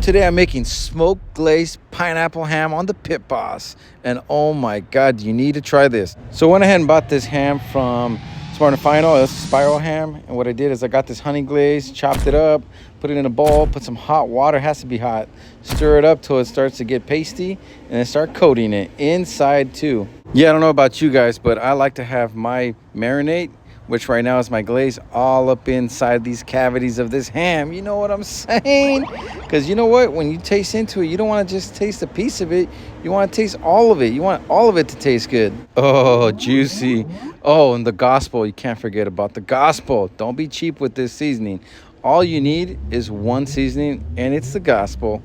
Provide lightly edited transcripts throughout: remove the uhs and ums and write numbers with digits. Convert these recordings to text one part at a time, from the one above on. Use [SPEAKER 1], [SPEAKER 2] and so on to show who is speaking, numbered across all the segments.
[SPEAKER 1] Today I'm making smoked glazed pineapple ham on the Pit Boss. And oh my God, you need to try this. So I went ahead and bought this ham from Smart & Final. It's spiral ham. And what I did is I got this honey glaze, chopped it up, put it in a bowl, put some hot water, it has to be hot. Stir it up till it starts to get pasty, and then start coating it inside too. Yeah, I don't know about you guys, but I like to have my marinade, which right now is my glaze, all up inside these cavities of this ham. You know what I'm saying? Because you know what? When you taste into it, you don't want to just taste a piece of it. You want to taste all of it. You want all of it to taste good. Oh, juicy. Oh, and the gospel. You can't forget about the gospel. Don't be cheap with this seasoning. All you need is one seasoning, and it's the gospel.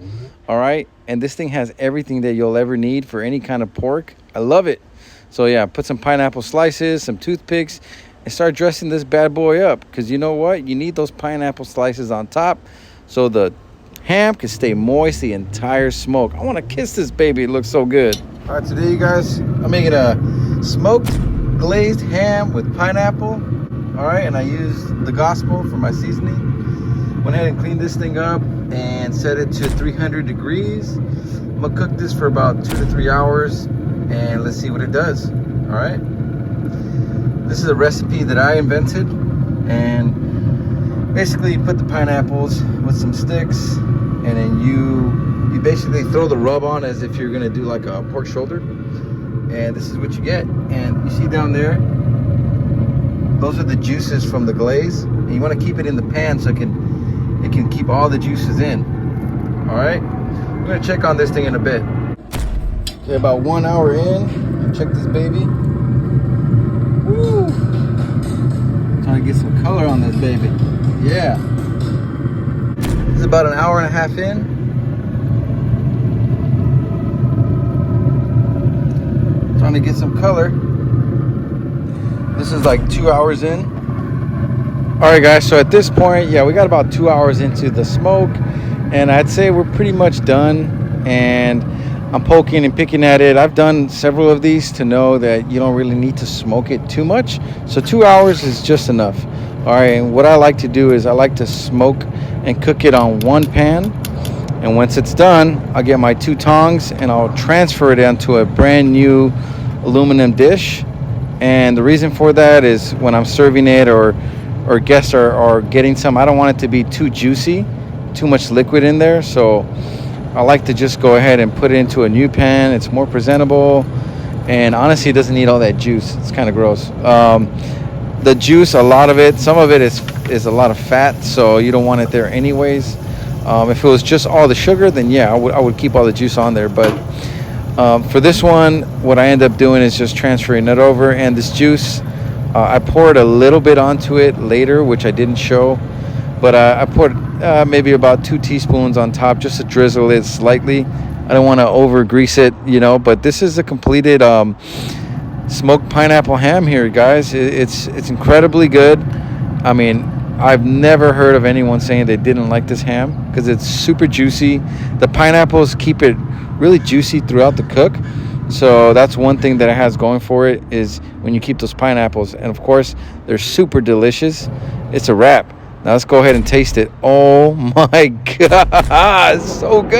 [SPEAKER 1] All right? And this thing has everything that you'll ever need for any kind of pork. I love it. So yeah, put some pineapple slices, some toothpicks, and start dressing this bad boy up, because you know what, you need those pineapple slices on top so the ham can stay moist the entire smoke. I want to kiss this baby. It looks so good. All right, today you guys, I'm making a smoked glazed ham with pineapple. All right, and I used the gospel for my seasoning. Went ahead and cleaned this thing up and set it to 300 degrees. I'm gonna cook this for about 2 to 3 hours, and let's see what it does. All right, this is a recipe that I invented, and basically you put the pineapples with some sticks, and then you basically throw the rub on as if you're gonna do like a pork shoulder, and this is what you get. And you see down there, those are the juices from the glaze, and you want to keep it in the pan so it can keep all the juices in. All right, we're gonna check on this thing in a bit. Okay, about 1 hour in, check this baby. Woo! Trying to get some color on this baby. Yeah. This is about an hour and a half in. Trying to get some color. This is like 2 hours in. All right, guys. So at this point, yeah, we got about 2 hours into the smoke, and I'd say we're pretty much done. And I'm poking and picking at it. I've done several of these to know that you don't really need to smoke it too much. So 2 hours is just enough. All right, and what I like to do is I like to smoke and cook it on one pan. And once it's done, I'll get my 2 tongs and I'll transfer it onto a brand new aluminum dish. And the reason for that is when I'm serving it or guests are getting some, I don't want it to be too juicy, too much liquid in there. So I like to just go ahead and put it into a new pan. It's more presentable, and honestly, it doesn't need all that juice. It's kind of gross. The juice, a lot of it, some of it is a lot of fat, so you don't want it there anyways. If it was just all the sugar, then yeah, I would keep all the juice on there. But for this one, what I end up doing is just transferring it over, and this juice, I poured a little bit onto it later, which I didn't show. But I poured maybe about 2 teaspoons on top just to drizzle it slightly. I don't want to over grease it, you know, but this is a completed smoked pineapple ham here, guys. It's incredibly good. I mean, I've never heard of anyone saying they didn't like this ham because it's super juicy. The pineapples keep it really juicy throughout the cook. So that's one thing that it has going for it, is when you keep those pineapples. And of course, they're super delicious. It's a wrap. Now let's go ahead and taste it. Oh my God, it's so good.